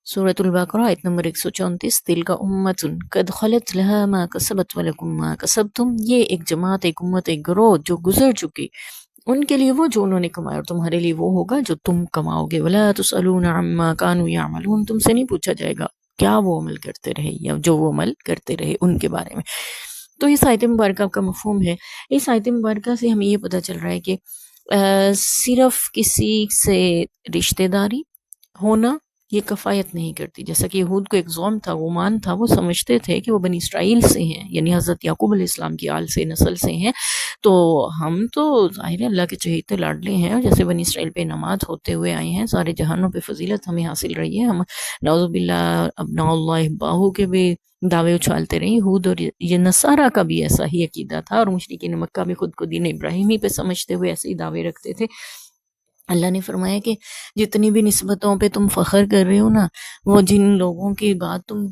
سورۃ البقرہ آیت نمبر 134، تلک امۃ قد خلت لها ما کسبت ولکم ما کسبتم، یہ ایک جماعت، ایک امت، ایک گروہ جو گزر چکی، ان کے لیے وہ جو انہوں نے کمایا اور تمہارے لیے وہ ہوگا جو تم کماؤ گے۔ ولا تسألون عما كانوا يعملون، تم سے نہیں پوچھا جائے گا کیا وہ عمل کرتے رہے یا جو وہ عمل کرتے رہے ان کے بارے میں۔ تو اس آیت مبارکہ کا مفہوم ہے، اس آیت مبارکہ سے ہمیں یہ پتہ چل رہا ہے کہ صرف کسی سے رشتہ داری ہونا یہ کفایت نہیں کرتی۔ جیسا کہ یہود کو ایک زوم تھا، گمان تھا، وہ سمجھتے تھے کہ وہ بنی اسرائیل سے ہیں، یعنی حضرت یعقوب علیہ السلام کی آل سے، نسل سے ہیں، تو ہم تو ظاہر ہے اللہ کے چہیتے لاڈلے ہیں، اور جیسے بنی اسرائیل پہ انعامات ہوتے ہوئے آئے ہیں، سارے جہانوں پہ فضیلت ہمیں حاصل رہی ہے، ہم نعوذ باللہ ابناء اللہ باہو کے بھی دعوے اچھالتے رہے۔ یہود اور یہ نصارہ کا بھی ایسا ہی عقیدہ تھا، اور مشرکین مکہ بھی خود کو دین ابراہیمی پہ سمجھتے ہوئے ایسے ہی دعوے رکھتے تھے۔ اللہ نے فرمایا کہ جتنی بھی نسبتوں پہ تم فخر کر رہے ہو نا، وہ جن لوگوں کی بات تم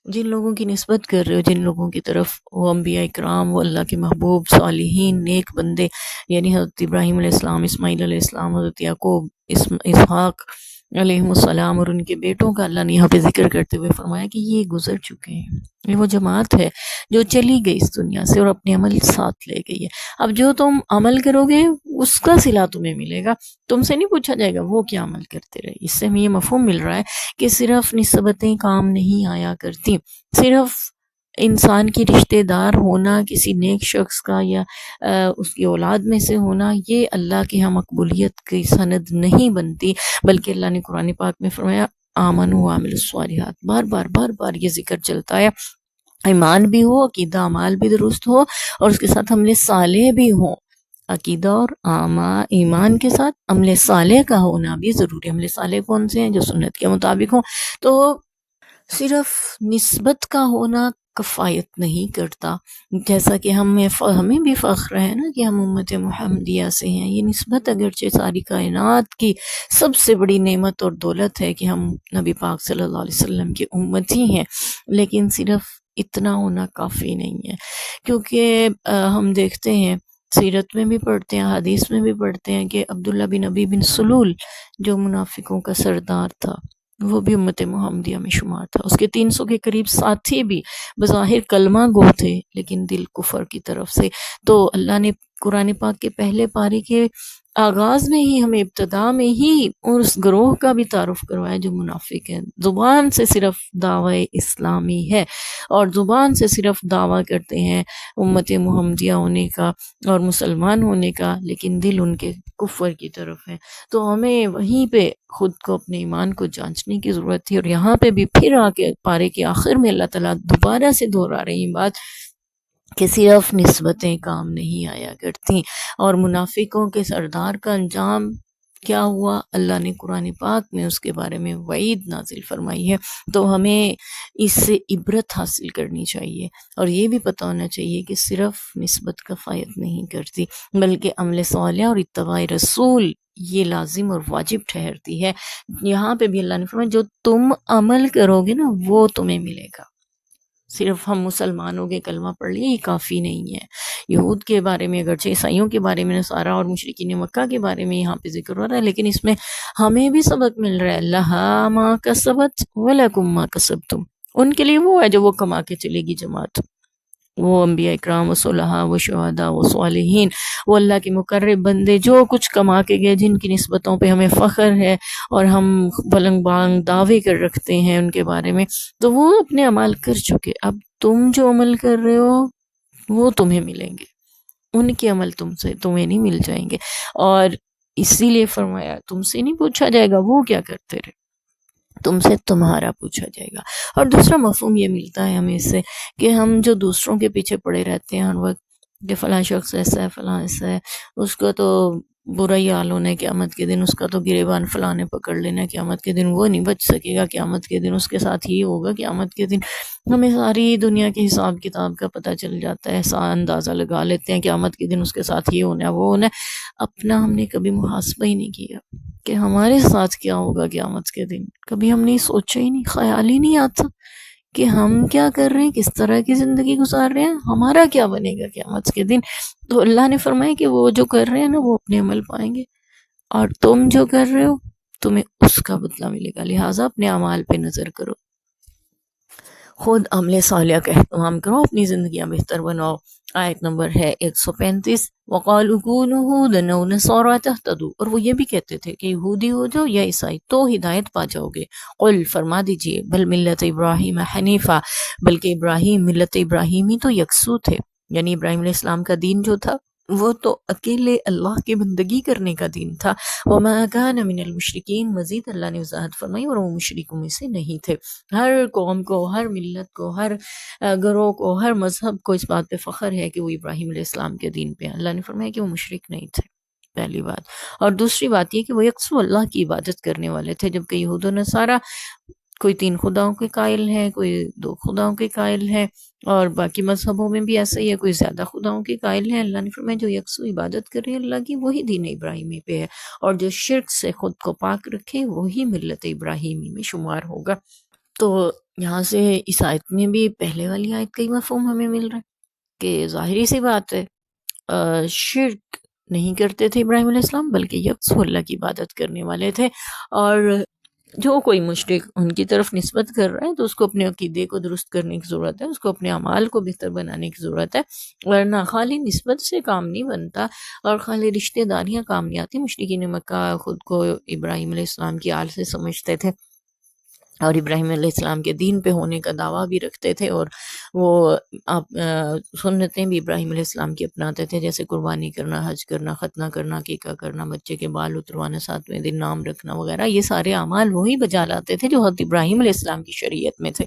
جن لوگوں کی نسبت کر رہے ہو، جن لوگوں کی طرف، وہ انبیاء اکرام، وہ اللہ کے محبوب، صالحین، نیک بندے، یعنی حضرت ابراہیم علیہ السلام، اسماعیل علیہ السلام، حضرت یعقوب، اسحاق علیہ السلام اور ان کے بیٹوں کا اللہ نے یہاں پہ ذکر کرتے ہوئے فرمایا کہ یہ گزر چکے ہیں، یہ وہ جماعت ہے جو چلی گئی اس دنیا سے اور اپنے عمل ساتھ لے گئی ہے۔ اب جو تم عمل کرو گے اس کا صلہ تمہیں ملے گا، تم سے نہیں پوچھا جائے گا وہ کیا عمل کرتے رہے۔ اس سے ہمیں یہ مفہوم مل رہا ہے کہ صرف نسبتیں کام نہیں آیا کرتی، صرف انسان کی رشتہ دار ہونا کسی نیک شخص کا یا اس کی اولاد میں سے ہونا، یہ اللہ کے ہاں مقبولیت کی سند نہیں بنتی، بلکہ اللہ نے قرآن پاک میں فرمایا آمنوا وعملوا الصالحات، بار بار بار بار یہ ذکر چلتا ہے، ایمان بھی ہو، عقیدہ اعمال بھی درست ہو، اور اس کے ساتھ عمل صالح بھی ہوں۔ عقیدہ اور ایمان کے ساتھ عمل صالح کا ہونا بھی ضروری ہے۔ عمل صالح کون سے ہیں؟ جو سنت کے مطابق ہوں۔ تو صرف نسبت کا ہونا کفایت نہیں کرتا، جیسا کہ ہمیں بھی فخر ہے نا کہ ہم امت محمدیہ سے ہیں۔ یہ نسبت اگرچہ ساری کائنات کی سب سے بڑی نعمت اور دولت ہے کہ ہم نبی پاک صلی اللہ علیہ وسلم کی امتی ہیں، لیکن صرف اتنا ہونا کافی نہیں ہے، کیونکہ ہم دیکھتے ہیں، سیرت میں بھی پڑھتے ہیں، حدیث میں بھی پڑھتے ہیں کہ عبداللہ بن ابی بن سلول جو منافقوں کا سردار تھا، وہ بھی امت محمدیہ میں شمار تھا۔ اس کے 300 کے قریب ساتھی بھی بظاہر کلمہ گو تھے لیکن دل کفر کی طرف سے۔ تو اللہ نے قرآن پاک کے پہلے پارے کے آغاز میں ہی ہمیں ابتدا میں ہی اس گروہ کا بھی تعارف کروایا جو منافق ہیں، زبان سے صرف دعوی اسلامی ہے اور زبان سے صرف دعویٰ کرتے ہیں امت محمدیہ ہونے کا اور مسلمان ہونے کا، لیکن دل ان کے کفر کی طرف ہے۔ تو ہمیں وہیں پہ خود کو، اپنے ایمان کو جانچنے کی ضرورت تھی، اور یہاں پہ بھی پھر آ کے پارے کے آخر میں اللہ تعالیٰ دوبارہ سے دہرا رہی ہیں بات کہ صرف نسبتیں کام نہیں آیا کرتی، اور منافقوں کے سردار کا انجام کیا ہوا، اللہ نے قرآن پاک میں اس کے بارے میں وعید نازل فرمائی ہے۔ تو ہمیں اس سے عبرت حاصل کرنی چاہیے، اور یہ بھی پتہ ہونا چاہیے کہ صرف نسبت کفایت نہیں کرتی، بلکہ عمل صالح اور اتباع رسول یہ لازم اور واجب ٹھہرتی ہے۔ یہاں پہ بھی اللہ نے فرمایا جو تم عمل کرو گے نا وہ تمہیں ملے گا۔ صرف ہم مسلمان ہو گئے، کلمہ پڑھ لیے، یہ کافی نہیں ہے۔ یہود کے بارے میں، اگرچہ عیسائیوں کے بارے میں، نصارہ اور مشرکین مکہ کے بارے میں یہاں پہ ذکر ہو رہا ہے، لیکن اس میں ہمیں بھی سبق مل رہا ہے، لہا ما کسبت ولکم ما کسبتم، ان کے لیے وہ ہے جو وہ کما کے چلے گی جماعت، وہ انبیاء اکرام، وہ صلحاء، وہ شہداء، وہ صالحین، وہ اللہ کے مقرب بندے جو کچھ کما کے گئے، جن کی نسبتوں پہ ہمیں فخر ہے اور ہم بلند بانگ دعوے کر رکھتے ہیں ان کے بارے میں، تو وہ اپنے عمل کر چکے۔ اب تم جو عمل کر رہے ہو وہ تمہیں ملیں گے، ان کے عمل تمہیں نہیں مل جائیں گے، اور اسی لیے فرمایا تم سے نہیں پوچھا جائے گا وہ کیا کرتے رہے، تم سے تمہارا پوچھا جائے گا۔ اور دوسرا مفہوم یہ ملتا ہے ہمیں اس سے کہ ہم جو دوسروں کے پیچھے پڑے رہتے ہیں ہر وقت کہ فلاں شخص ایسا ہے، فلاں ایسا ہے، اس کا تو برا ہی حال ہونا ہے قیامت کے دن، اس کا تو گریبان فلاں نے پکڑ لینا ہے قیامت کے دن، وہ نہیں بچ سکے گا قیامت کے دن، اس کے ساتھ ہی ہوگا قیامت کے دن۔ ہمیں ساری دنیا کے حساب کتاب کا پتہ چل جاتا ہے، اندازہ لگا لیتے ہیں قیامت کے دن اس کے ساتھ یہ ہونا ہے، وہ ہونا ہے۔ اپنا ہم نے کبھی محاسبہ ہی نہیں کیا کہ ہمارے ساتھ کیا ہوگا قیامت کے دن، کبھی ہم نے سوچا ہی نہیں، خیال ہی نہیں آتا کہ ہم کیا کر رہے ہیں، کس طرح کی زندگی گزار رہے ہیں، ہمارا کیا بنے گا قیامت کے دن۔ تو اللہ نے فرمایا کہ وہ جو کر رہے ہیں نا وہ اپنے عمل پائیں گے، اور تم جو کر رہے ہو تمہیں اس کا بدلہ ملے گا، لہٰذا اپنے اعمال پہ نظر کرو، خود عمل صالح کا اہتمام کرو، اپنی زندگیاں بہتر بناؤ۔ آیت نمبر ہے 135، وَقَالُوا كُونُوا هُودًا أَوْ نَصَارَىٰ تَهْتَدُوا، اور وہ یہ بھی کہتے تھے کہ یہودی ہو جاؤ یا عیسائی تو ہدایت پا جاؤ گے۔ قل، فرما دیجئے، بل ملت ابراہیم حنیفہ، بلکہ ابراہیم، ملت ابراہیمی تو یکسو تھے، یعنی ابراہیم علیہ السلام کا دین جو تھا وہ تو اکیلے اللہ کی بندگی کرنے کا دین تھا۔ وَمَا كَانَ مِنَ الْمُشْرِكِينَ، مزید اللہ نے وضاحت فرمائی، اور وہ مشرکوں میں سے نہیں تھے۔ ہر قوم کو، ہر ملت کو، ہر گروہ کو، ہر مذہب کو اس بات پہ فخر ہے کہ وہ ابراہیم علیہ السلام کے دین پہ ہیں۔ اللہ نے فرمایا کہ وہ مشرک نہیں تھے، پہلی بات۔ اور دوسری بات یہ کہ وہ یکسو اللہ کی عبادت کرنے والے تھے، جبکہ یہود و نصارہ کوئی 3 خداؤں کے قائل ہیں، کوئی 2 خداؤں کے قائل ہیں، اور باقی مذہبوں میں بھی ایسا ہی ہے، کوئی زیادہ خداؤں کے قائل ہیں۔ اللہ نے فرمایا جو یکسو عبادت کرے اللہ کی، وہی دین ابراہیمی پہ ہے، اور جو شرک سے خود کو پاک رکھے وہی ملت ابراہیمی میں شمار ہوگا۔ تو یہاں سے اس آیت میں بھی پہلے والی آیت کا ہی مفہوم ہمیں مل رہا ہے کہ ظاہری سی بات ہے، شرک نہیں کرتے تھے ابراہیم علیہ السلام، بلکہ یکسو اللہ کی عبادت کرنے والے تھے، اور جو کوئی مشرک ان کی طرف نسبت کر رہا ہے تو اس کو اپنے عقیدے کو درست کرنے کی ضرورت ہے، اس کو اپنے اعمال کو بہتر بنانے کی ضرورت ہے، ورنہ خالی نسبت سے کام نہیں بنتا، اور خالی رشتہ داریاں کام نہیں آتی۔ مشرکین مکہ خود کو ابراہیم علیہ السلام کی آل سے سمجھتے تھے، اور ابراہیم علیہ السلام کے دین پہ ہونے کا دعویٰ بھی رکھتے تھے، اور وہ سنتیں بھی ابراہیم علیہ السلام کی اپناتے تھے، جیسے قربانی کرنا، حج کرنا، ختنہ کرنا، عقیقہ کرنا، بچے کے بال اتروانا، 7ویں دن نام رکھنا وغیرہ، یہ سارے اعمال وہی بجا لاتے تھے جو حضرت ابراہیم علیہ السلام کی شریعت میں تھے،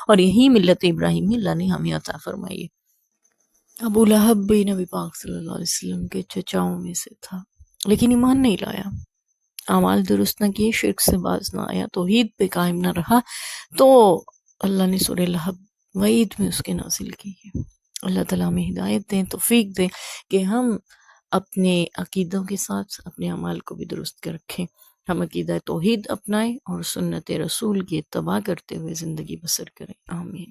اور یہی ملت ابراہیمی اللہ نے ہمیں عطا فرمائی ہے۔ ابو لہب بھی نبی پاک صلی اللہ علیہ وسلم کے چچاؤں میں سے تھا، لیکن ایمان نہیں لایا، اعمال درست نہ کیے، شرک سے باز نہ آیا، توحید پہ قائم نہ رہا، تو اللہ نے سورہ لہب وعید میں اس کے نازل کی ہے۔ اللہ تعالیٰ ہمیں ہدایت دیں، توفیق دیں کہ ہم اپنے عقیدوں کے ساتھ اپنے اعمال کو بھی درست کر رکھیں، ہم عقیدہ توحید اپنائیں اور سنت رسول کی اتباع کرتے ہوئے زندگی بسر کریں۔ آمین۔